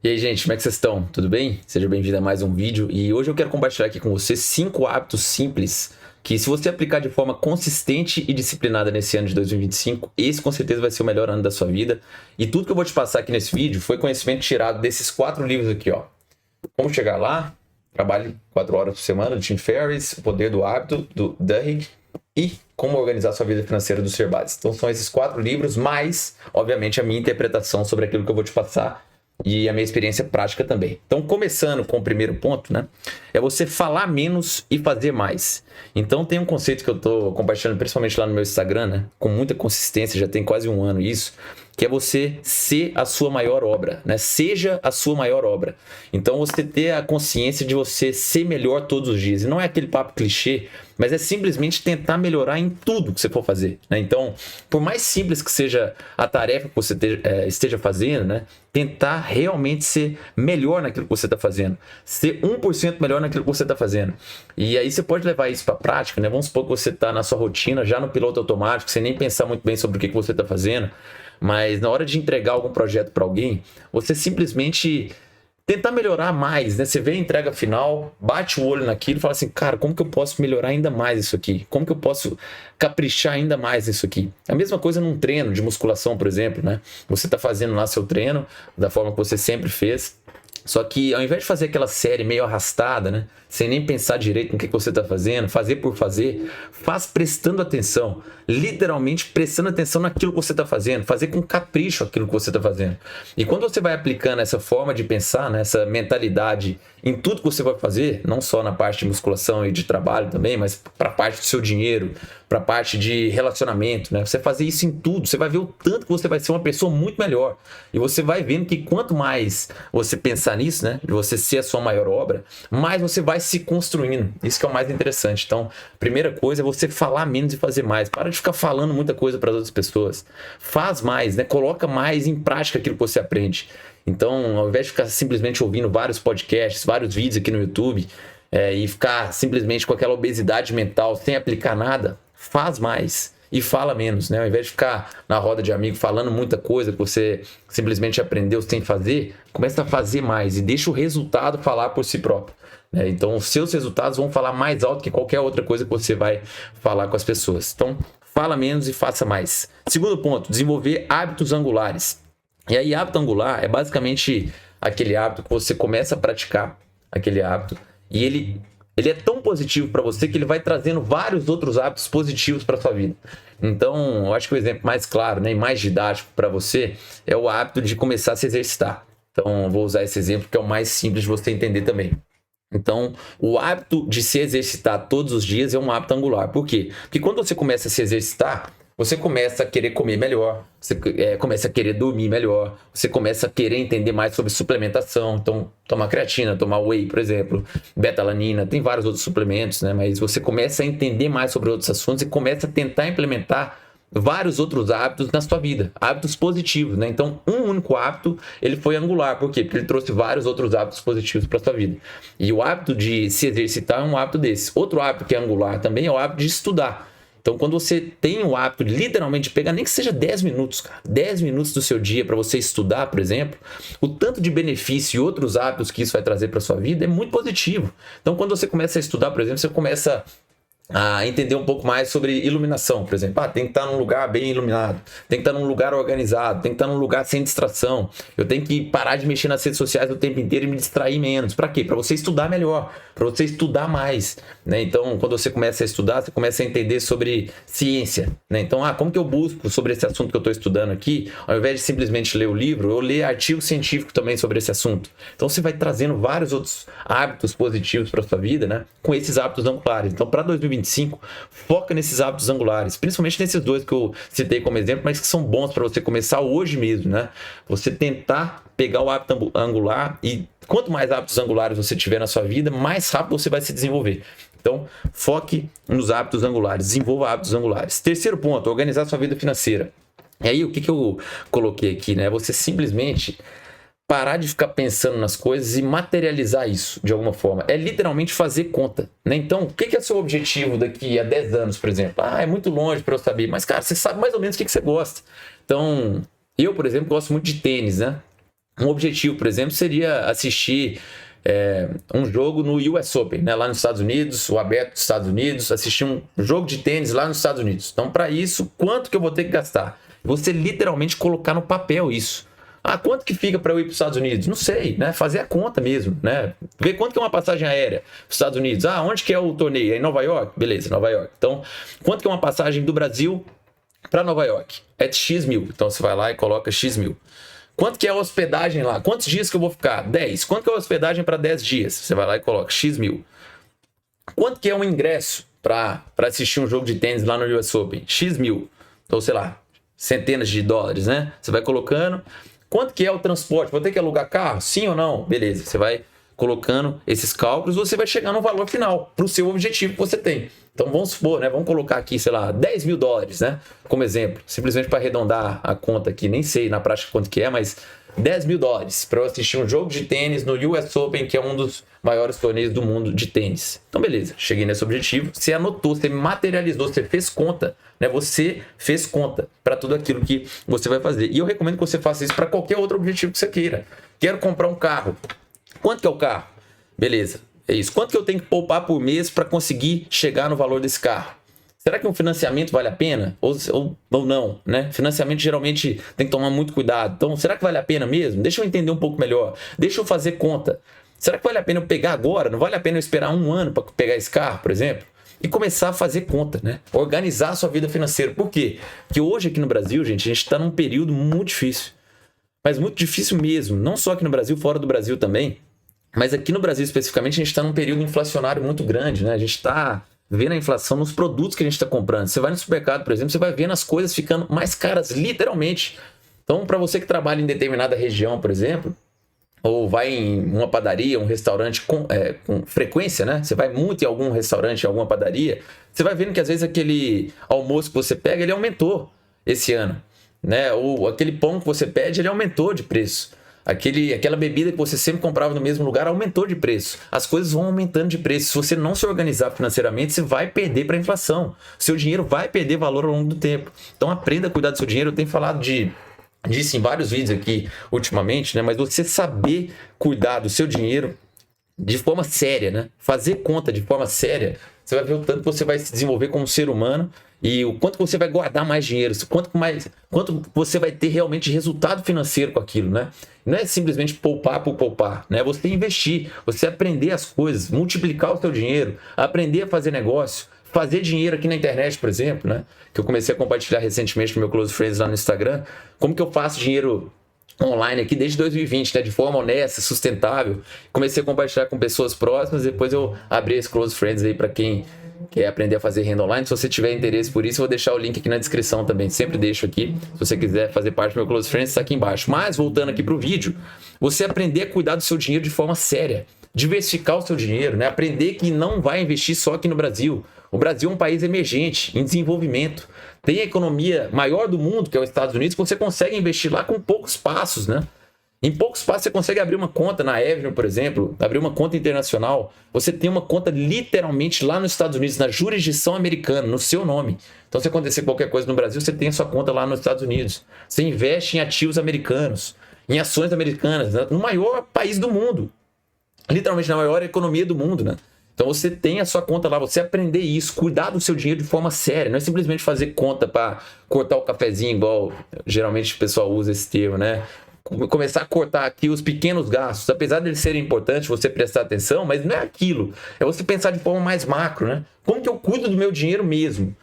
E aí, gente, como é que vocês estão? Tudo bem? Seja bem-vindo a mais um vídeo. E hoje eu quero compartilhar aqui com você 5 hábitos simples que, se você aplicar de forma consistente e disciplinada nesse ano de 2025, esse com certeza vai ser o melhor ano da sua vida. E tudo que eu vou te passar aqui nesse vídeo foi conhecimento tirado desses 4 livros aqui, ó. Como chegar lá, Trabalhe 4 horas por semana, do Tim Ferriss, O Poder do Hábito, do Duhigg, e Como Organizar Sua Vida Financeira, do Sir Bates. Então são esses 4 livros, mais, obviamente, a minha interpretação sobre aquilo que eu vou te passar e a minha experiência prática também. Então, começando com o primeiro ponto, né? É você falar menos e fazer mais. Então, tem um conceito que eu tô compartilhando, principalmente lá no meu Instagram, né? Com muita consistência, já tem quase um ano isso, que é você ser a sua maior obra, né? Seja a sua maior obra. Então, você ter a consciência de você ser melhor todos os dias. E não é aquele papo clichê, mas é simplesmente tentar melhorar em tudo que você for fazer, né? Então, por mais simples que seja a tarefa que você esteja fazendo, né? Tentar realmente ser melhor naquilo que você está fazendo. Ser 1% melhor naquilo que você está fazendo. E aí você pode levar isso para a prática, né? Vamos supor que você está na sua rotina, já no piloto automático, sem nem pensar muito bem sobre o que você está fazendo. Mas na hora de entregar algum projeto para alguém, você simplesmente tentar melhorar mais, né? Você vê a entrega final, bate o olho naquilo e fala assim, cara, como que eu posso melhorar ainda mais isso aqui? Como que eu posso caprichar ainda mais nisso aqui? A mesma coisa num treino de musculação, por exemplo, né? Você está fazendo lá seu treino da forma que você sempre fez, só que ao invés de fazer aquela série meio arrastada, né? Sem nem pensar direito no que você está fazendo, fazer por fazer, faz prestando atenção, literalmente prestando atenção naquilo que você está fazendo, fazer com capricho aquilo que você está fazendo. E quando você vai aplicando essa forma de pensar, né, essa mentalidade em tudo que você vai fazer, não só na parte de musculação e de trabalho também, mas para a parte do seu dinheiro, para a parte de relacionamento, né? Você fazer isso em tudo, você vai ver o tanto que você vai ser uma pessoa muito melhor. E você vai vendo que quanto mais você pensar nisso, né, de você ser a sua maior obra, mais você vai se construindo. Isso que é o mais interessante. Então, a primeira coisa é você falar menos e fazer mais. Para de ficar falando muita coisa para as outras pessoas. Faz mais, né? Coloca mais em prática aquilo que você aprende. Então, ao invés de ficar simplesmente ouvindo vários podcasts, vários vídeos aqui no YouTube, e ficar simplesmente com aquela obesidade mental sem aplicar nada, faz mais e fala menos, né? Ao invés de ficar na roda de amigos falando muita coisa que você simplesmente aprendeu sem fazer, começa a fazer mais e deixa o resultado falar por si próprio, né? Então, os seus resultados vão falar mais alto que qualquer outra coisa que você vai falar com as pessoas. Então, fala menos e faça mais. Segundo ponto, desenvolver hábitos angulares. E aí, hábito angular é basicamente aquele hábito que você começa a praticar, aquele hábito, e ele é tão positivo para você que ele vai trazendo vários outros hábitos positivos para sua vida. Então, eu acho que o exemplo mais claro, né, e mais didático para você é o hábito de começar a se exercitar. Então, eu vou usar esse exemplo que é o mais simples de você entender também. Então, o hábito de se exercitar todos os dias é um hábito angular. Por quê? Porque quando você começa a se exercitar, você começa a querer comer melhor, você começa a querer dormir melhor, você começa a querer entender mais sobre suplementação. Então, tomar creatina, tomar whey, por exemplo, betalanina, tem vários outros suplementos, né? Mas você começa a entender mais sobre outros assuntos e começa a tentar implementar vários outros hábitos na sua vida, hábitos positivos, né? Então, um único hábito, ele foi angular. Por quê? Porque ele trouxe vários outros hábitos positivos para sua vida. E o hábito de se exercitar é um hábito desse. Outro hábito que é angular também é o hábito de estudar. Então, quando você tem o hábito de literalmente pegar, nem que seja 10 minutos, cara, 10 minutos do seu dia para você estudar, por exemplo, o tanto de benefício e outros hábitos que isso vai trazer para sua vida é muito positivo. Então, quando você começa a estudar, por exemplo, você começa a entender um pouco mais sobre iluminação, por exemplo. Tem que estar num lugar bem iluminado, tem que estar num lugar organizado, tem que estar num lugar sem distração. Eu tenho que parar de mexer nas redes sociais o tempo inteiro e me distrair menos. Para quê? Para você estudar melhor, para você estudar mais, né? Então, quando você começa a estudar, você começa a entender sobre ciência, né? Então, como que eu busco sobre esse assunto que eu estou estudando aqui? Ao invés de simplesmente ler o livro, eu ler artigo científico também sobre esse assunto. Então, você vai trazendo vários outros hábitos positivos para sua vida, né? Com esses hábitos angulares. Então, para 2025, foca nesses hábitos angulares, principalmente nesses dois que eu citei como exemplo, mas que são bons para você começar hoje mesmo, né? Você tentar pegar o hábito angular, e quanto mais hábitos angulares você tiver na sua vida, mais rápido você vai se desenvolver. Então, foque nos hábitos angulares, desenvolva hábitos angulares. Terceiro ponto, organizar sua vida financeira. E aí, o que eu coloquei aqui, né? Você simplesmente parar de ficar pensando nas coisas e materializar isso de alguma forma. É literalmente fazer conta, né? Então, o que é o seu objetivo daqui a 10 anos, por exemplo? É muito longe para eu saber. Mas, cara, você sabe mais ou menos o que você gosta. Então, eu, por exemplo, gosto muito de tênis, né? Um objetivo, por exemplo, seria assistir um jogo no US Open, né, lá nos Estados Unidos, o aberto dos Estados Unidos, assistir um jogo de tênis lá nos Estados Unidos. Então, para isso, quanto que eu vou ter que gastar? Você literalmente colocar no papel isso. Ah, quanto que fica para eu ir para os Estados Unidos? Não sei, né? Fazer a conta mesmo, né? Ver quanto que é uma passagem aérea para os Estados Unidos. Ah, onde que é o torneio? É em Nova York? Beleza, Nova York. Então, quanto que é uma passagem do Brasil para Nova York? É de X mil. Então, você vai lá e coloca X mil. Quanto que é a hospedagem lá? Quantos dias que eu vou ficar? 10. Quanto que é a hospedagem para 10 dias? Você vai lá e coloca X mil. Quanto que é um ingresso para assistir um jogo de tênis lá no US Open? X mil. Então, sei lá, centenas de dólares, né? Você vai colocando. Quanto que é o transporte? Vou ter que alugar carro? Sim ou não? Beleza, você vai colocando esses cálculos, você vai chegar no valor final, para o seu objetivo que você tem. Então vamos supor, né? Vamos colocar aqui, sei lá, 10 mil dólares, né? Como exemplo, simplesmente para arredondar a conta aqui, nem sei na prática quanto que é, mas 10 mil dólares para eu assistir um jogo de tênis no US Open, que é um dos maiores torneios do mundo de tênis. Então beleza, cheguei nesse objetivo, você anotou, você materializou, você fez conta, né? Você fez conta para tudo aquilo que você vai fazer. E eu recomendo que você faça isso para qualquer outro objetivo que você queira. Quero comprar um carro. Quanto que é o carro? Beleza, é isso. Quanto que eu tenho que poupar por mês para conseguir chegar no valor desse carro? Será que um financiamento vale a pena? Ou não, né? Financiamento geralmente tem que tomar muito cuidado. Então, será que vale a pena mesmo? Deixa eu entender um pouco melhor. Deixa eu fazer conta. Será que vale a pena eu pegar agora? Não vale a pena eu esperar um ano para pegar esse carro, por exemplo? E começar a fazer conta, né? Organizar a sua vida financeira. Por quê? Porque hoje aqui no Brasil, gente, a gente está num período muito difícil. Mas muito difícil mesmo. Não só aqui no Brasil, fora do Brasil também. Mas aqui no Brasil especificamente, a gente está num período inflacionário muito grande, né? A gente está vendo a inflação nos produtos que a gente está comprando. Você vai no supermercado, por exemplo, você vai vendo as coisas ficando mais caras, literalmente. Então, para você que trabalha em determinada região, por exemplo, ou vai em uma padaria, um restaurante com frequência, né? Você vai muito em algum restaurante, em alguma padaria, você vai vendo que às vezes aquele almoço que você pega, ele aumentou esse ano, né? Ou aquele pão que você pede, ele aumentou de preço. Aquela bebida que você sempre comprava no mesmo lugar aumentou de preço. As coisas vão aumentando de preço. Se você não se organizar financeiramente, você vai perder para a inflação. Seu dinheiro vai perder valor ao longo do tempo. Então aprenda a cuidar do seu dinheiro. Eu tenho falado disso em vários vídeos aqui ultimamente, né? Mas você saber cuidar do seu dinheiro de forma séria, né? Fazer conta de forma séria, você vai ver o tanto que você vai se desenvolver como ser humano e o quanto você vai guardar mais dinheiro, quanto você vai ter realmente resultado financeiro com aquilo, né? Não é simplesmente poupar por poupar, né? Você investir, você aprender as coisas, multiplicar o seu dinheiro, aprender a fazer negócio, fazer dinheiro aqui na internet, por exemplo, né? Que eu comecei a compartilhar recentemente no meu Close Friends lá no Instagram. Como que eu faço dinheiro online aqui desde 2020, né? De forma honesta, sustentável. Comecei a compartilhar com pessoas próximas, depois eu abri esse Close Friends aí para quem quer aprender a fazer renda online. Se você tiver interesse por isso, eu vou deixar o link aqui na descrição também. Sempre deixo aqui. Se você quiser fazer parte do meu Close Friends, está aqui embaixo. Mas, voltando aqui para o vídeo, você aprender a cuidar do seu dinheiro de forma séria. Diversificar o seu dinheiro, né? Aprender que não vai investir só aqui no Brasil. O Brasil é um país emergente, em desenvolvimento. Tem a economia maior do mundo, que é os Estados Unidos, que você consegue investir lá com poucos passos, né? Em poucos passos você consegue abrir uma conta na Avenue, por exemplo, abrir uma conta internacional. Você tem uma conta literalmente lá nos Estados Unidos, na jurisdição americana, no seu nome. Então, se acontecer qualquer coisa no Brasil, você tem a sua conta lá nos Estados Unidos. Você investe em ativos americanos, em ações americanas, né? No maior país do mundo. Literalmente na maior economia do mundo, né? Então você tem a sua conta lá, você aprender isso, cuidar do seu dinheiro de forma séria, não é simplesmente fazer conta para cortar o cafezinho, igual geralmente o pessoal usa esse termo, né? Começar a cortar aqui os pequenos gastos, apesar de eles serem importantes, você prestar atenção, mas não é aquilo, é você pensar de forma mais macro, né? Como que eu cuido do meu dinheiro mesmo?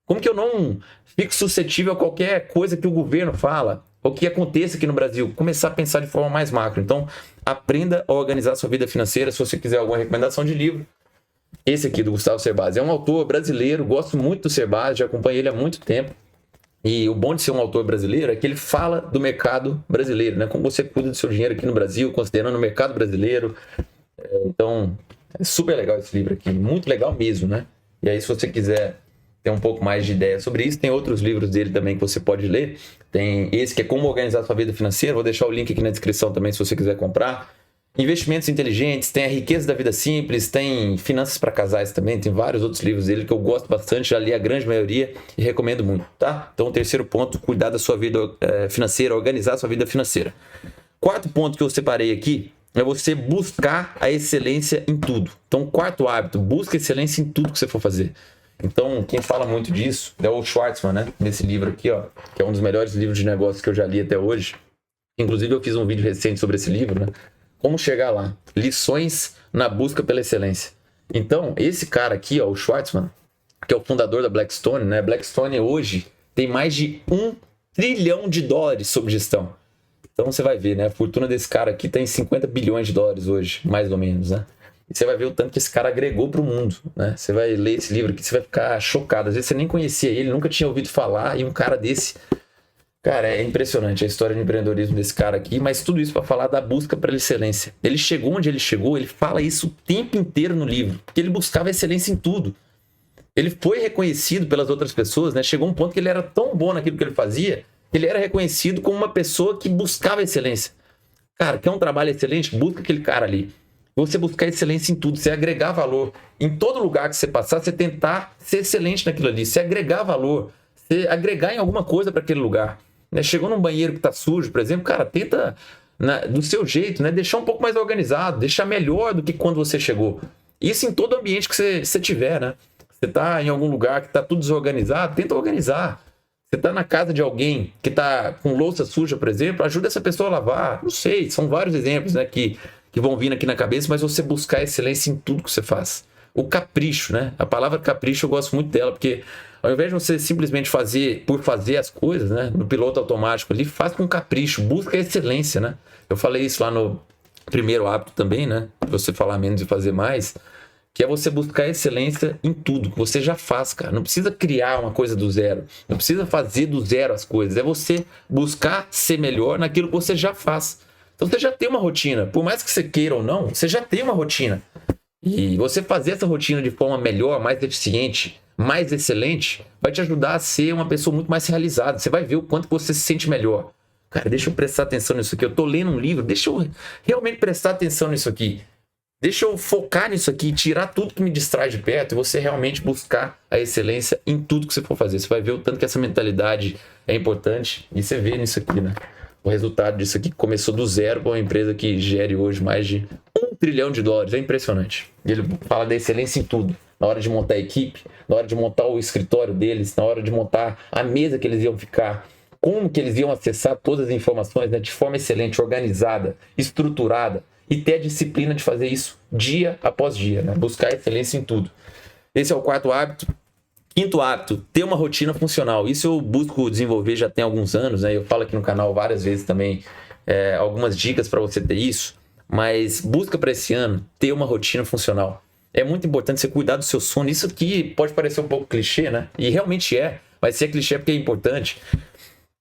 Como que eu não fico suscetível a qualquer coisa que o governo fala, ou que aconteça aqui no Brasil? Começar a pensar de forma mais macro. Então, aprenda a organizar a sua vida financeira. Se você quiser alguma recomendação de livro, esse aqui do Gustavo Cerbasi é um autor brasileiro, gosto muito do Cerbasi, já acompanho ele há muito tempo. E o bom de ser um autor brasileiro é que ele fala do mercado brasileiro, né? Como você cuida do seu dinheiro aqui no Brasil, considerando o mercado brasileiro. Então, é super legal esse livro aqui, muito legal mesmo, né? E aí, se você quiser ter um pouco mais de ideia sobre isso, tem outros livros dele também que você pode ler. Tem esse que é Como Organizar Sua Vida Financeira, vou deixar o link aqui na descrição também se você quiser comprar. Investimentos Inteligentes, tem A Riqueza da Vida Simples, tem Finanças para Casais também, tem vários outros livros dele que eu gosto bastante, já li a grande maioria e recomendo muito, tá? Então, o terceiro ponto, cuidar da sua vida financeira, organizar a sua vida financeira. Quarto ponto que eu separei aqui é você buscar a excelência em tudo. Então, quarto hábito, busca excelência em tudo que você for fazer. Então, quem fala muito disso é o Schwartzman, né? Nesse livro aqui, ó, que é um dos melhores livros de negócios que eu já li até hoje. Inclusive, eu fiz um vídeo recente sobre esse livro, né? Como chegar lá. Lições na busca pela excelência. Então, esse cara aqui, ó, o Schwartzman, que é o fundador da Blackstone, né? Blackstone hoje tem mais de $1 trilhão sob gestão. Então, você vai ver, né? A fortuna desse cara aqui tem $50 bilhões hoje, mais ou menos, né? E você vai ver o tanto que esse cara agregou para o mundo, né? Você vai ler esse livro aqui, você vai ficar chocado. Às vezes você nem conhecia ele, nunca tinha ouvido falar, e um cara desse... Cara, é impressionante a história de empreendedorismo desse cara aqui, mas tudo isso para falar da busca pela excelência. Ele chegou onde ele chegou, ele fala isso o tempo inteiro no livro, porque ele buscava excelência em tudo. Ele foi reconhecido pelas outras pessoas, né? Chegou um ponto que ele era tão bom naquilo que ele fazia, que ele era reconhecido como uma pessoa que buscava excelência. Cara, quer um trabalho excelente? Busca aquele cara ali. Você buscar excelência em tudo, você agregar valor. Em todo lugar que você passar, você tentar ser excelente naquilo ali, você agregar valor, você agregar em alguma coisa para aquele lugar. Né? Chegou num banheiro que está sujo, por exemplo, cara, tenta do seu jeito, né? Deixar um pouco mais organizado, deixar melhor do que quando você chegou. Isso em todo ambiente que você tiver, né? Você está em algum lugar que está tudo desorganizado, tenta organizar. Você está na casa de alguém que está com louça suja, por exemplo, ajuda essa pessoa a lavar. Não sei, são vários exemplos, né, que vão vindo aqui na cabeça, mas você buscar excelência em tudo que você faz. O capricho, né? A palavra capricho eu gosto muito dela, porque ao invés de você simplesmente fazer por fazer as coisas, né, no piloto automático ali, faz com capricho, busca a excelência, né? Eu falei isso lá no primeiro hábito também, né? Você falar menos e fazer mais, que é você buscar excelência em tudo que você já faz, cara. Não precisa criar uma coisa do zero, não precisa fazer do zero as coisas, é você buscar ser melhor naquilo que você já faz. Então você já tem uma rotina, por mais que você queira ou não, você já tem uma rotina. E você fazer essa rotina de forma melhor, mais eficiente, mais excelente, vai te ajudar a ser uma pessoa muito mais realizada. Você vai ver o quanto você se sente melhor. Cara, deixa eu prestar atenção nisso aqui. Eu tô lendo um livro, deixa eu realmente prestar atenção nisso aqui. Deixa eu focar nisso aqui, tirar tudo que me distrai de perto e você realmente buscar a excelência em tudo que você for fazer. Você vai ver o tanto que essa mentalidade é importante e você vê nisso aqui, né? O resultado disso aqui começou do zero para uma empresa que gere hoje mais de $1 trilhão. É impressionante. E ele fala da excelência em tudo. Na hora de montar a equipe, na hora de montar o escritório deles, na hora de montar a mesa que eles iam ficar, como que eles iam acessar todas as informações, né, de forma excelente, organizada, estruturada, e ter a disciplina de fazer isso dia após dia, né? Buscar excelência em tudo. Esse é o quarto hábito. Quinto hábito, ter uma rotina funcional. Isso eu busco desenvolver já tem alguns anos, né? Eu falo aqui no canal várias vezes também algumas dicas para você ter isso, mas busca para esse ano ter uma rotina funcional. É muito importante você cuidar do seu sono. Isso aqui pode parecer um pouco clichê, né? E realmente é, mas se é clichê é porque é importante.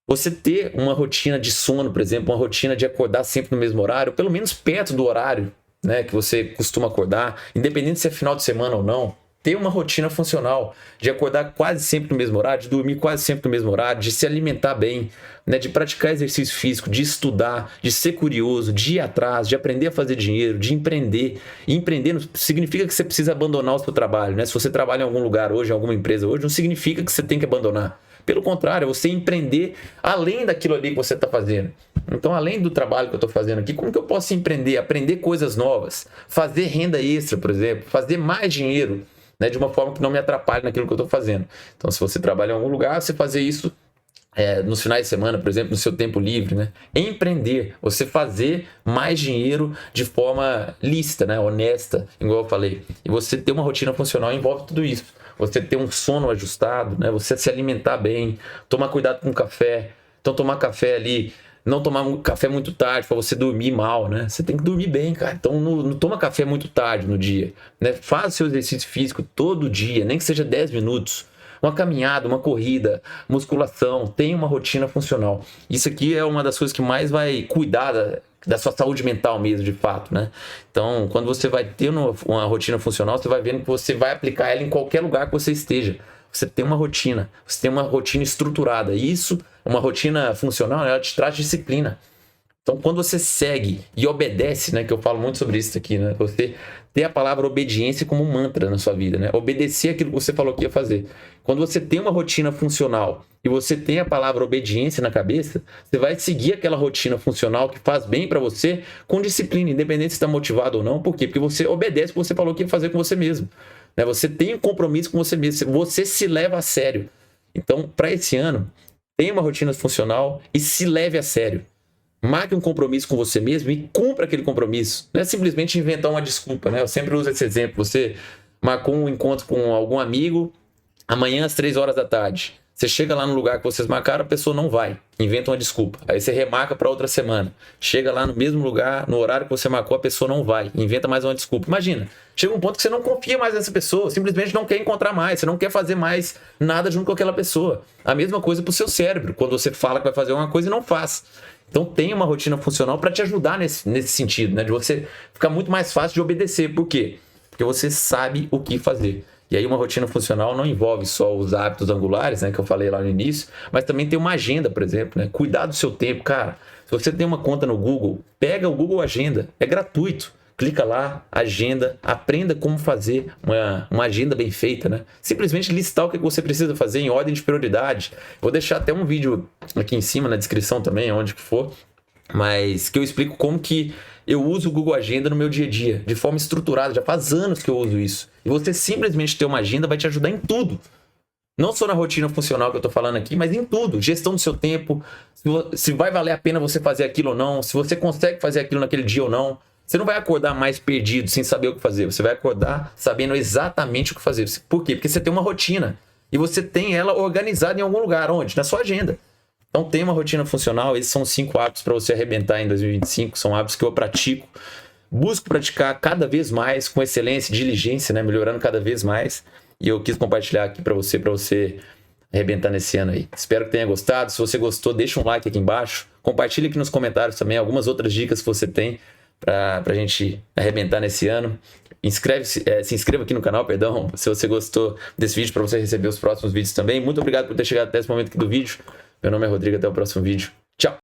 Você ter uma rotina de sono, por exemplo, uma rotina de acordar sempre no mesmo horário, pelo menos perto do horário, né, que você costuma acordar, independente se é final de semana ou não, ter uma rotina funcional, de acordar quase sempre no mesmo horário, de dormir quase sempre no mesmo horário, de se alimentar bem, né, de praticar exercício físico, de estudar, de ser curioso, de ir atrás, de aprender a fazer dinheiro, de empreender. E empreender não significa que você precisa abandonar o seu trabalho, né? Se você trabalha em algum lugar hoje, em alguma empresa hoje, não significa que você tem que abandonar. Pelo contrário, é você empreender além daquilo ali que você está fazendo. Então, além do trabalho que eu estou fazendo aqui, como que eu posso empreender? Aprender coisas novas, fazer renda extra, por exemplo, fazer mais dinheiro, né, de uma forma que não me atrapalhe naquilo que eu estou fazendo. Então, se você trabalha em algum lugar, você fazer isso nos finais de semana, por exemplo, no seu tempo livre, né? Empreender, você fazer mais dinheiro de forma lícita, né? Honesta, igual eu falei. E você ter uma rotina funcional envolve tudo isso. Você ter um sono ajustado, né? Você se alimentar bem, tomar cuidado com o café. Então, tomar café ali, não tomar um café muito tarde para você dormir mal, né? Você tem que dormir bem, cara. Então, não toma café muito tarde no dia, né? Faz seu exercício físico todo dia, nem que seja 10 minutos. Uma caminhada, uma corrida, musculação, tem uma rotina funcional. Isso aqui é uma das coisas que mais vai cuidar da sua saúde mental mesmo, de fato, né? Então, quando você vai ter uma rotina funcional, você vai vendo que você vai aplicar ela em qualquer lugar que você esteja. Você tem uma rotina, você tem uma rotina estruturada. E isso, uma rotina funcional, ela te traz disciplina. Então, quando você segue e obedece, né, que eu falo muito sobre isso aqui, né, você ter a palavra obediência como um mantra na sua vida, né, obedecer aquilo que você falou que ia fazer. Quando você tem uma rotina funcional e você tem a palavra obediência na cabeça, você vai seguir aquela rotina funcional que faz bem para você com disciplina, independente se está motivado ou não. Por quê? Porque você obedece o que você falou que ia fazer com você mesmo, né? Você tem um compromisso com você mesmo, você se leva a sério. Então, para esse ano, tenha uma rotina funcional e se leve a sério. Marque um compromisso com você mesmo e cumpra aquele compromisso. Não é simplesmente inventar uma desculpa, né? Eu sempre uso esse exemplo. Você marcou um encontro com algum amigo amanhã às 3 horas da tarde. Você chega lá no lugar que vocês marcaram, a pessoa não vai. Inventa uma desculpa. Aí você remarca para outra semana. Chega lá no mesmo lugar, no horário que você marcou, a pessoa não vai. Inventa mais uma desculpa. Imagina, chega um ponto que você não confia mais nessa pessoa, simplesmente não quer encontrar mais, você não quer fazer mais nada junto com aquela pessoa. A mesma coisa para o seu cérebro, quando você fala que vai fazer uma coisa e não faz. Então tem uma rotina funcional para te ajudar nesse sentido, né? De você ficar muito mais fácil de obedecer. Por quê? Porque você sabe o que fazer. E aí uma rotina funcional não envolve só os hábitos angulares, né, que eu falei lá no início, mas também tem uma agenda, por exemplo, né? Cuidar do seu tempo, cara. Se você tem uma conta no Google, pega o Google Agenda, é gratuito. Clica lá, agenda, aprenda como fazer uma agenda bem feita, né? Simplesmente listar o que você precisa fazer em ordem de prioridade. Vou deixar até um vídeo aqui em cima, na descrição também, onde que for, mas que eu explico como que eu uso o Google Agenda no meu dia a dia, de forma estruturada. Já faz anos que eu uso isso. E você simplesmente ter uma agenda vai te ajudar em tudo. Não só na rotina funcional que eu tô falando aqui, mas em tudo. Gestão do seu tempo, se vai valer a pena você fazer aquilo ou não, se você consegue fazer aquilo naquele dia ou não. Você não vai acordar mais perdido, sem saber o que fazer. Você vai acordar sabendo exatamente o que fazer. Por quê? Porque você tem uma rotina. E você tem ela organizada em algum lugar. Onde? Na sua agenda. Então tem uma rotina funcional. Esses são 5 hábitos para você arrebentar em 2025. São hábitos que eu pratico. Busco praticar cada vez mais com excelência, diligência, né? Melhorando cada vez mais. E eu quis compartilhar aqui para você arrebentar nesse ano aí. Espero que tenha gostado. Se você gostou, deixa um like aqui embaixo. Compartilha aqui nos comentários também algumas outras dicas que você tem para a gente arrebentar nesse ano. Se inscreva aqui no canal, perdão, se você gostou desse vídeo, para você receber os próximos vídeos também. Muito obrigado por ter chegado até esse momento aqui do vídeo. Meu nome é Rodrigo, até o próximo vídeo. Tchau!